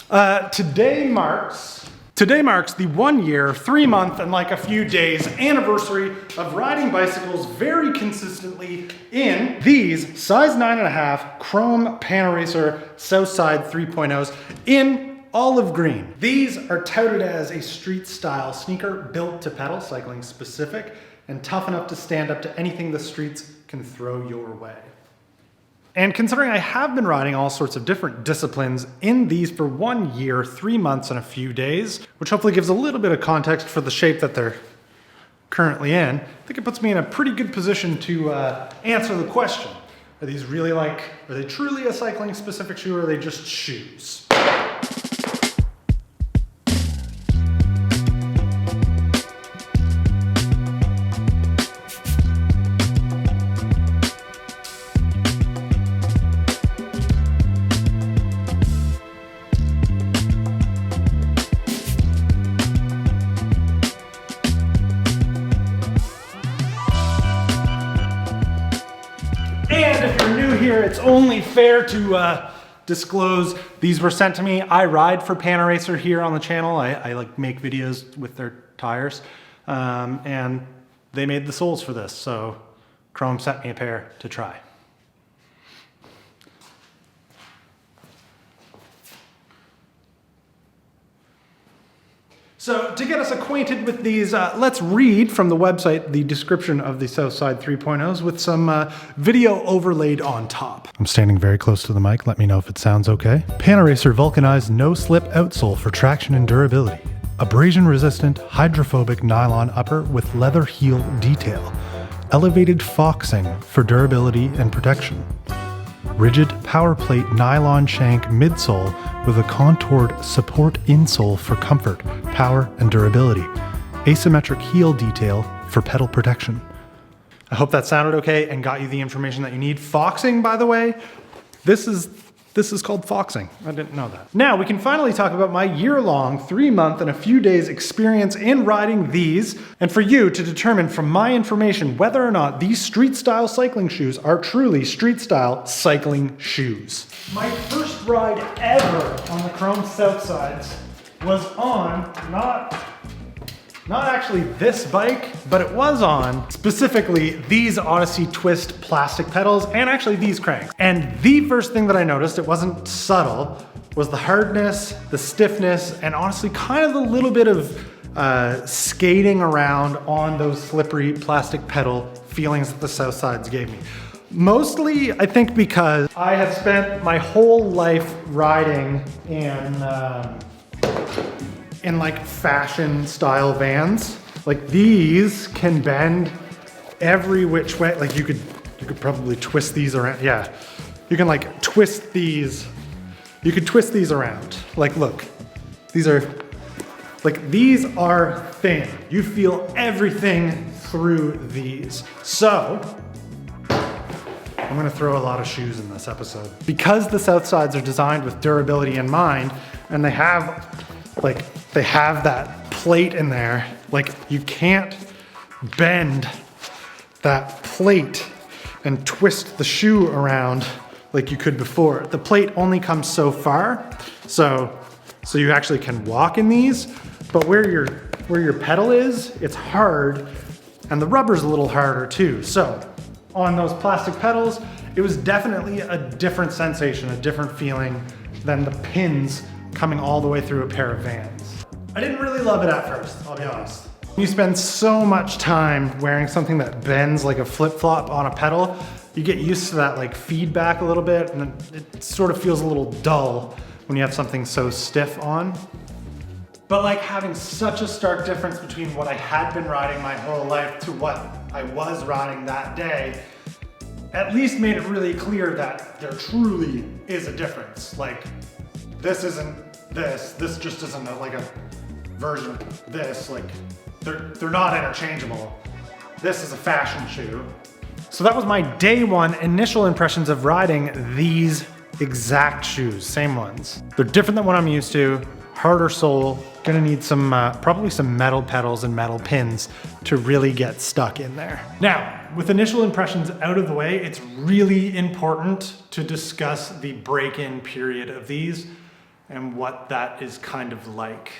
Today marks the 1 year, 3 month, and like a few days anniversary of riding bicycles very consistently in these size 9.5 chrome Panaracer Southside 3.0s in olive green. These are touted as a street style sneaker built to pedal, cycling specific, and tough enough to stand up to anything the streets can throw your way. And considering I have been riding all sorts of different disciplines in these for 1 year, 3 months, and a few days, which hopefully gives a little bit of context for the shape that they're currently in, I think it puts me in a pretty good position to answer the question. Are these really are they truly a cycling specific shoe, or are they just shoes? And if you're new here, it's only fair to disclose these were sent to me. I ride for Panaracer here on the channel. I like make videos with their tires, and they made the soles for this, so Chrome sent me a pair to try. So to get us acquainted with these, let's read from the website the description of the Southside 3.0s with some video overlaid on top. I'm standing very close to the mic. Let me know if it sounds okay. Panaracer vulcanized no-slip outsole for traction and durability. Abrasion-resistant, hydrophobic nylon upper with leather heel detail. Elevated foxing for durability and protection. Rigid power plate nylon shank midsole with a contoured support insole for comfort, power, and durability. Asymmetric heel detail for pedal protection. I hope that sounded okay and got you the information that you need. Foxing, by the way, this is called foxing. I didn't know that. Now we can finally talk about my year-long, 3 month and a few days experience in riding these, and for you to determine from my information whether or not these street style cycling shoes are truly street style cycling shoes. My first ride ever on the Chrome Southsides was on, not actually this bike, but it was on specifically these Odyssey Twist plastic pedals and actually these cranks. And the first thing that I noticed, it wasn't subtle, was the hardness, the stiffness, and honestly kind of the little bit of skating around on those slippery plastic pedal feelings that the Southsides gave me. Mostly, I think because I have spent my whole life riding in like fashion style Vans. Like these can bend every which way. Like you could probably twist these around. Yeah, you can like twist these. You could twist these around. Like look, these are thin. You feel everything through these. So I'm gonna throw a lot of shoes in this episode. Because the Southsides are designed with durability in mind, and they have that plate in there, like you can't bend that plate and twist the shoe around like you could before. The plate only comes so far, so you actually can walk in these, but where your pedal is, it's hard, and the rubber's a little harder too. So on those plastic pedals, it was definitely a different sensation, a different feeling than the pins coming all the way through a pair of Vans. I didn't really love it at first, I'll be honest. You spend so much time wearing something that bends like a flip-flop on a pedal, you get used to that like feedback a little bit, and it sort of feels a little dull when you have something so stiff on. But like having such a stark difference between what I had been riding my whole life to what I was riding that day, at least made it really clear that there truly is a difference. Like this isn't this just isn't like a version of this. Like they're not interchangeable. This is a fashion shoe. So that was my day one initial impressions of riding these exact shoes, same ones. They're different than what I'm used to, harder sole, gonna need some, probably some metal pedals and metal pins to really get stuck in there. Now, with initial impressions out of the way, it's really important to discuss the break-in period of these. and what that is kind of like,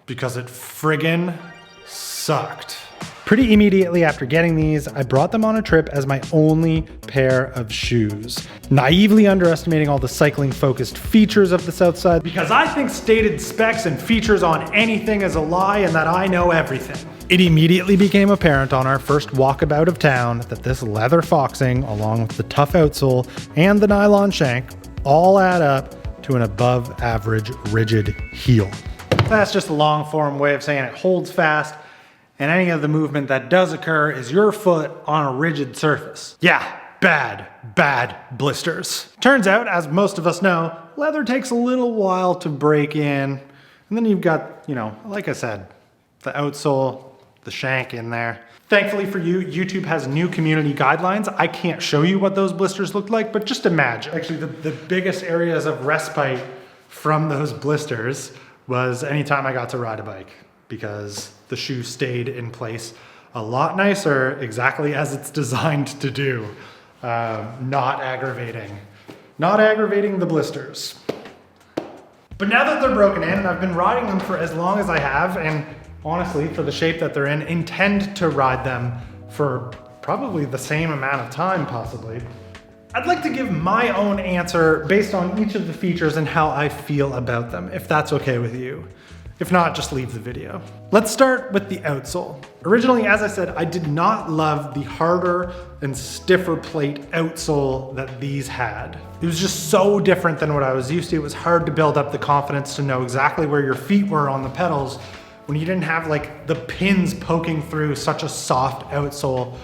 because it friggin' sucked. Pretty immediately after getting these, I brought them on a trip as my only pair of shoes, naively underestimating all the cycling-focused features of the Southside, because I think stated specs and features on anything is a lie and that I know everything. It immediately became apparent on our first walkabout of town that this leather foxing, along with the tough outsole and the nylon shank, all add up to an above average rigid heel. That's just a long form way of saying it holds fast, and any of the movement that does occur is your foot on a rigid surface. Yeah, bad blisters. Turns out, as most of us know, leather takes a little while to break in, and then you've got, you know, like I said, the outsole, the shank in there. Thankfully for you, YouTube has new community guidelines. I can't show you what those blisters look like, but just imagine. Actually, the biggest areas of respite from those blisters was anytime I got to ride a bike, because the shoe stayed in place a lot nicer, exactly as it's designed to do. Not aggravating the blisters. But now that they're broken in, and I've been riding them for as long as I have, and honestly, for the shape that they're in, intend to ride them for probably the same amount of time, possibly. I'd like to give my own answer based on each of the features and how I feel about them, if that's okay with you. If not, just leave the video. Let's start with the outsole. Originally, as I said, I did not love the harder and stiffer plate outsole that these had. It was just so different than what I was used to. It was hard to build up the confidence to know exactly where your feet were on the pedals when you didn't have like the pins poking through such a soft outsole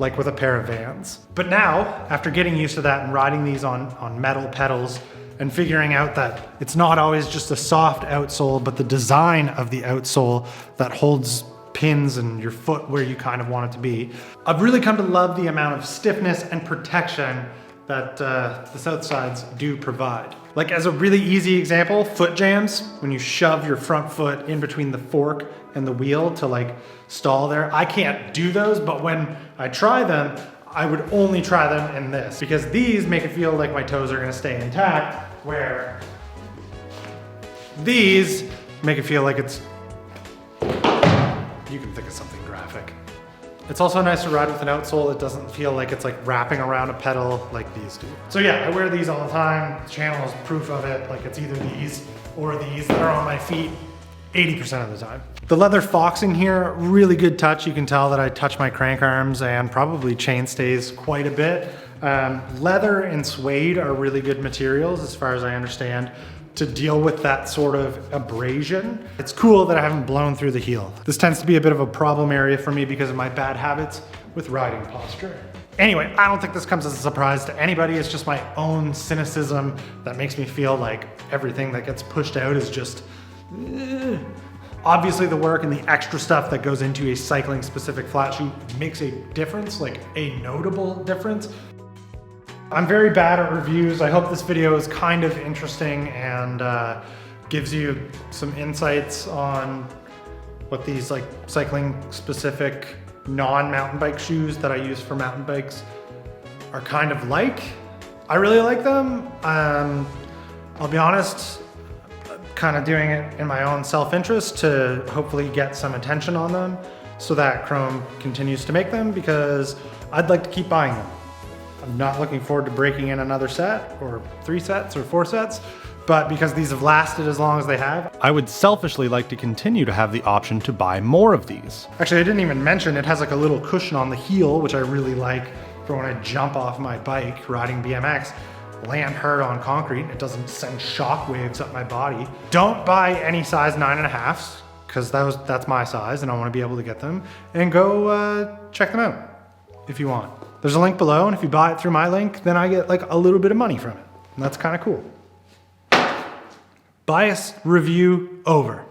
like with a pair of Vans. But now, after getting used to that and riding these on metal pedals, and figuring out that it's not always just a soft outsole, but the design of the outsole that holds pins and your foot where you kind of want it to be, I've really come to love the amount of stiffness and protection that the Southsides do provide. Like, as a really easy example, foot jams, when you shove your front foot in between the fork and the wheel to like stall there. I can't do those, but when I try them, I would only try them in this, because these make it feel like my toes are gonna stay intact, where these make it feel like it's, you can think of something graphic. It's also nice to ride with an outsole that doesn't feel like it's like wrapping around a pedal like these do. So yeah, I wear these all the time. The channel is proof of it. Like, it's either these or these that are on my feet 80% of the time. The leather foxing here, really good touch. You can tell that I touch my crank arms and probably chain stays quite a bit. Leather and suede are really good materials, as far as I understand, to deal with that sort of abrasion. It's cool that I haven't blown through the heel. This tends to be a bit of a problem area for me because of my bad habits with riding posture. Anyway, I don't think this comes as a surprise to anybody. It's just my own cynicism that makes me feel like everything that gets pushed out is just, Obviously the work and the extra stuff that goes into a cycling specific flat shoe makes a difference, like a notable difference. I'm very bad at reviews. I hope this video is kind of interesting and gives you some insights on what these like cycling specific non-mountain bike shoes that I use for mountain bikes are kind of like. I really like them. I'll be honest, kind of doing it in my own self-interest to hopefully get some attention on them so that Chrome continues to make them, because I'd like to keep buying them. I'm not looking forward to breaking in another set or 3 sets or 4 sets, but because these have lasted as long as they have, I would selfishly like to continue to have the option to buy more of these. Actually, I didn't even mention it has like a little cushion on the heel, which I really like for when I jump off my bike riding BMX, land hard on concrete. It doesn't send shock waves up my body. Don't buy any size 9.5s, because that's my size and I want to be able to get them, and go check them out if you want. There's a link below, and if you buy it through my link, then I get like a little bit of money from it. And that's kind of cool. Bias review over.